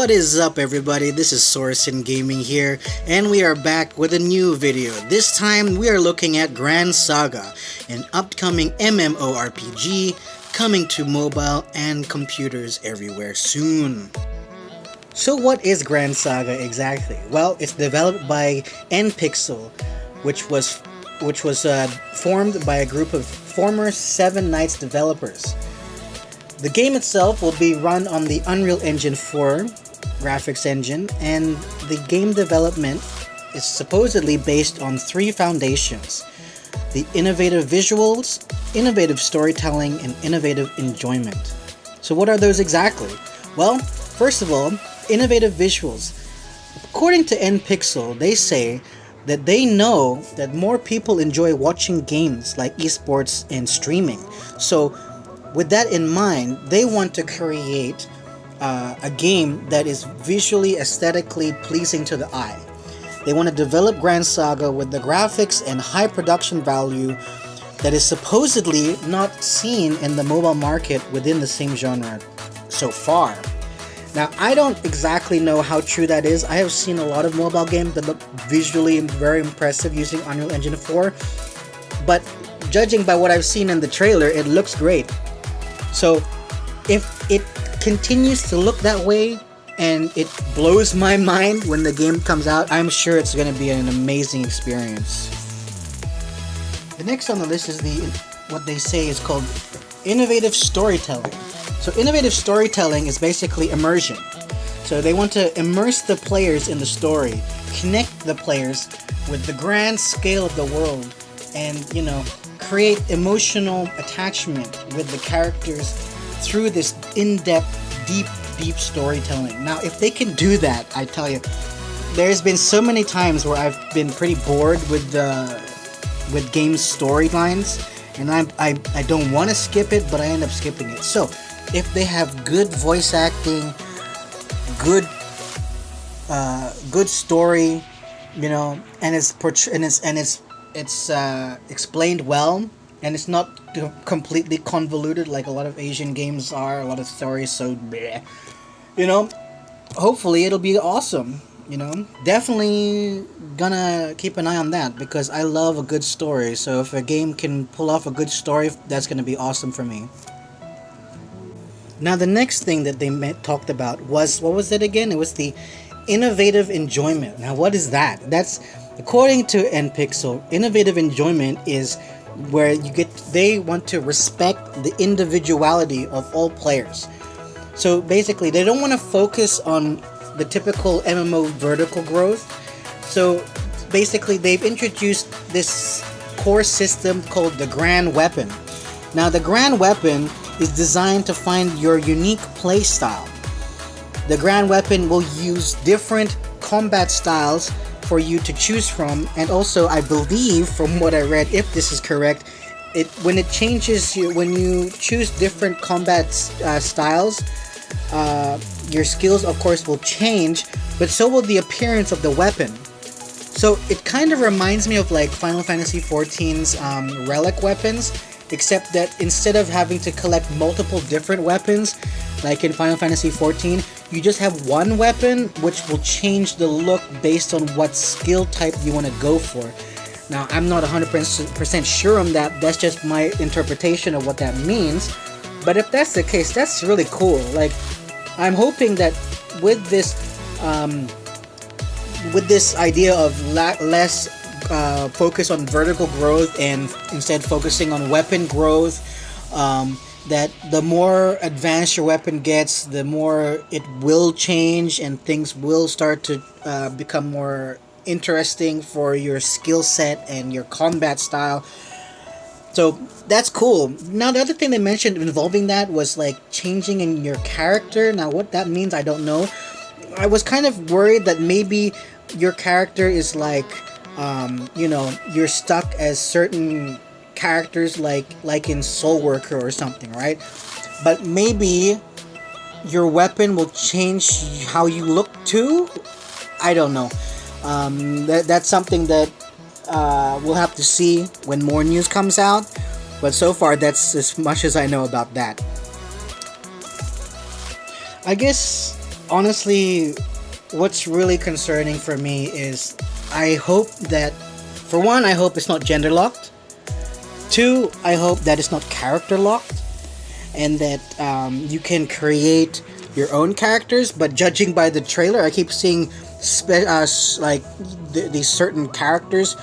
What is up, everybody? This is Sora Synn Gaming here, and we are back with a new video. This time we are looking at Gran Saga, an upcoming MMORPG coming to mobile and computers everywhere soon. So what is Gran Saga exactly? Well, it's developed by NPixel, which was formed by a group of former Seven Knights developers. The game itself will be run on the Unreal Engine 4 graphics engine, and the game development is supposedly based on three foundations: the innovative visuals, innovative storytelling, and innovative enjoyment. So what are those exactly? Well, first of all, innovative visuals. According to NPixel, they say that they know that more people enjoy watching games like esports and streaming. So with that in mind, they want to create a game that is visually, aesthetically pleasing to the eye. They want to develop Gran Saga with the graphics and high production value that is supposedly not seen in the mobile market within the same genre so far. Now, I don't exactly know how true that is. I have seen a lot of mobile games that look visually very impressive using Unreal Engine 4, but judging by what I've seen in the trailer, it looks great. So if it continues to look that way and it blows my mind when the game comes out, I'm sure it's going to be an amazing experience. The next on the list is what they say is called innovative storytelling. So innovative storytelling is basically immersion. So they want to immerse the players in the story, connect the players with the grand scale of the world, and create emotional attachment with the characters through this in-depth, deep storytelling. Now, if they can do that, I tell you, there's been so many times where I've been pretty bored with game storylines, and I don't want to skip it, but I end up skipping it. So, if they have good voice acting, good story, and it's explained well, and it's not completely convoluted like a lot of Asian games are. A lot of stories so bleh. Hopefully it'll be awesome. Definitely gonna keep an eye on that because I love a good story. So if a game can pull off a good story, that's gonna be awesome for me. Now the next thing that they talked about was, what was it again? It was the innovative enjoyment. Now what is that? That's, according to NPixel, innovative enjoyment is where they want to respect the individuality of all players. So basically, they don't want to focus on the typical MMO vertical growth. So basically, they've introduced this core system called the Grand Weapon. Now, the Grand Weapon is designed to find your unique play style. The Grand Weapon will use different combat styles for you to choose from, and also I believe, from what I read, if this is correct, when you choose different combat styles, your skills of course will change, but so will the appearance of the weapon. So it kind of reminds me of like Final Fantasy XIV's relic weapons, except that instead of having to collect multiple different weapons like in Final Fantasy XIV, you just have one weapon which will change the look based on what skill type you want to go for. Now, I'm not 100% sure on that. That's just my interpretation of what that means. But if that's the case, that's really cool. Like, I'm hoping that with this idea of less focus on vertical growth and instead focusing on weapon growth, that the more advanced your weapon gets, the more it will change and things will start to become more interesting for your skill set and your combat style. So that's cool. Now, the other thing they mentioned involving that was like changing in your character. Now, what that means, I don't know. I was kind of worried that maybe your character is like, you're stuck as certain characters like in Soul Worker or something, right? But maybe your weapon will change how you look too. I don't know. That's something that we'll have to see when more news comes out. But so far, that's as much as I know about that. I guess honestly, what's really concerning for me is I hope that, for one, I hope it's not gender locked. Two, I hope that it's not character locked, and that you can create your own characters. But judging by the trailer, I keep seeing these certain characters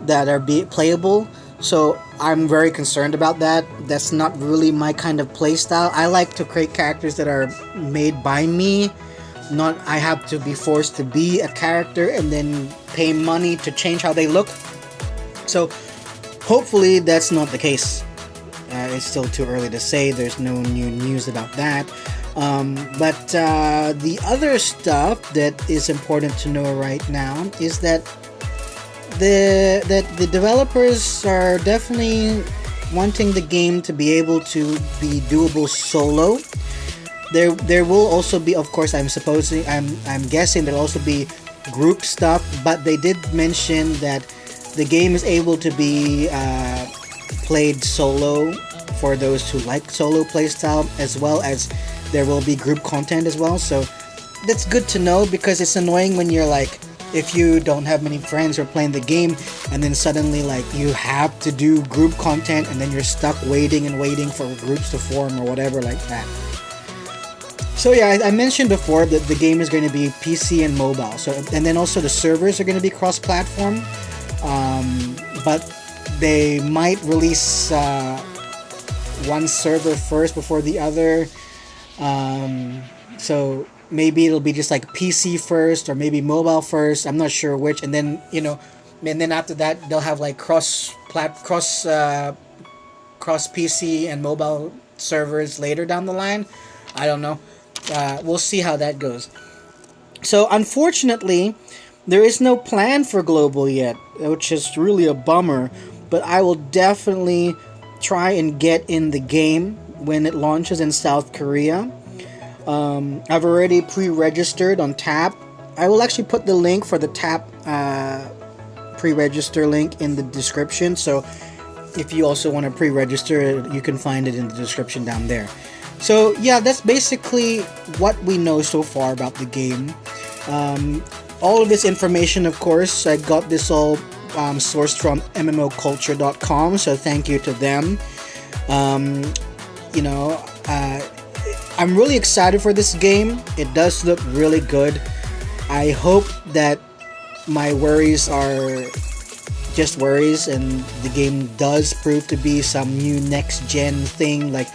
that are playable. So I'm very concerned about that. That's not really my kind of playstyle. I like to create characters that are made by me. Not I have to be forced to be a character and then pay money to change how they look. So hopefully that's not the case. It's still too early to say. There's no new news about that. But the other stuff that is important to know right now is that the developers are definitely wanting the game to be able to be doable solo. There will also be, of course, I'm guessing there'll also be group stuff, but they did mention that the game is able to be played solo for those who like solo playstyle, as well as there will be group content as well. So that's good to know, because it's annoying when you're like, if you don't have many friends who are playing the game, and then suddenly like you have to do group content, and then you're stuck waiting and waiting for groups to form or whatever like that. So yeah, I mentioned before that the game is going to be PC and mobile. So, and then also the servers are going to be cross-platform, but they might release one server first before the other. So maybe it'll be just like PC first, or maybe mobile first. I'm not sure which. And then and then after that they'll have like cross PC and mobile servers later down the line. I don't know. We'll see how that goes. So unfortunately, there is no plan for global yet, which is really a bummer. But I will definitely try and get in the game when it launches in South Korea. I've already pre-registered on Tap. I will actually put the link for the Tap pre-register link in the description. So if you also want to pre-register, you can find it in the description down there. So yeah, that's basically what we know so far about the game. All of this information, of course, I got this all sourced from MMOculture.com, so thank you to them. I'm really excited for this game. It does look really good. I hope that my worries are just worries, and the game does prove to be some new next gen thing. Like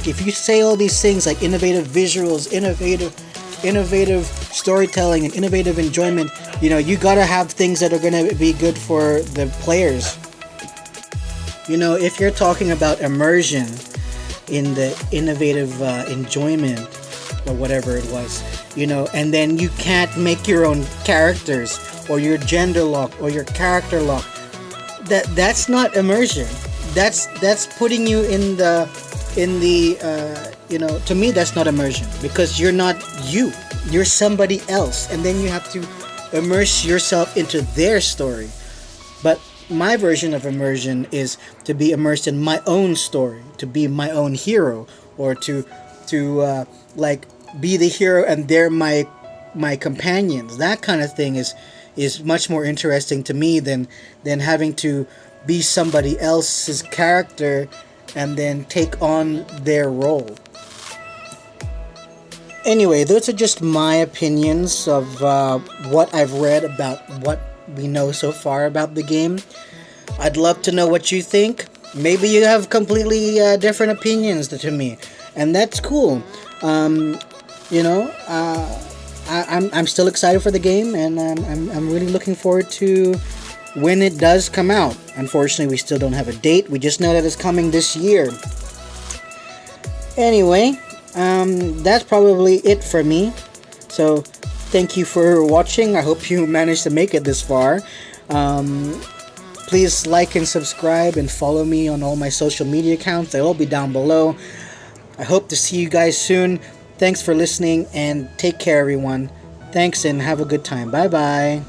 if you say all these things like innovative visuals, innovative storytelling, and innovative enjoyment, you gotta have things that are gonna be good for the players. If you're talking about immersion in the innovative enjoyment or whatever it was, and then you can't make your own characters, or your gender lock, or your character lock, that's not immersion. That's putting you in the to me that's not immersion, because you're not you're somebody else, and then you have to immerse yourself into their story. But my version of immersion is to be immersed in my own story, to be my own hero, or to be the hero and they're my companions. That kind of thing is much more interesting to me than having to be somebody else's character and then take on their role. Anyway, those are just my opinions of what I've read about what we know so far about the game. I'd love to know what you think. Maybe you have completely different opinions to me, and that's cool. I'm still excited for the game, and I'm really looking forward to when it does come out. Unfortunately, we still don't have a date. We just know that it's coming this year. Anyway, that's probably it for me. So, thank you for watching. I hope you managed to make it this far. Please like and subscribe and follow me on all my social media accounts. They'll all be down below. I hope to see you guys soon. Thanks for listening, and take care, everyone. Thanks, and have a good time. Bye-bye.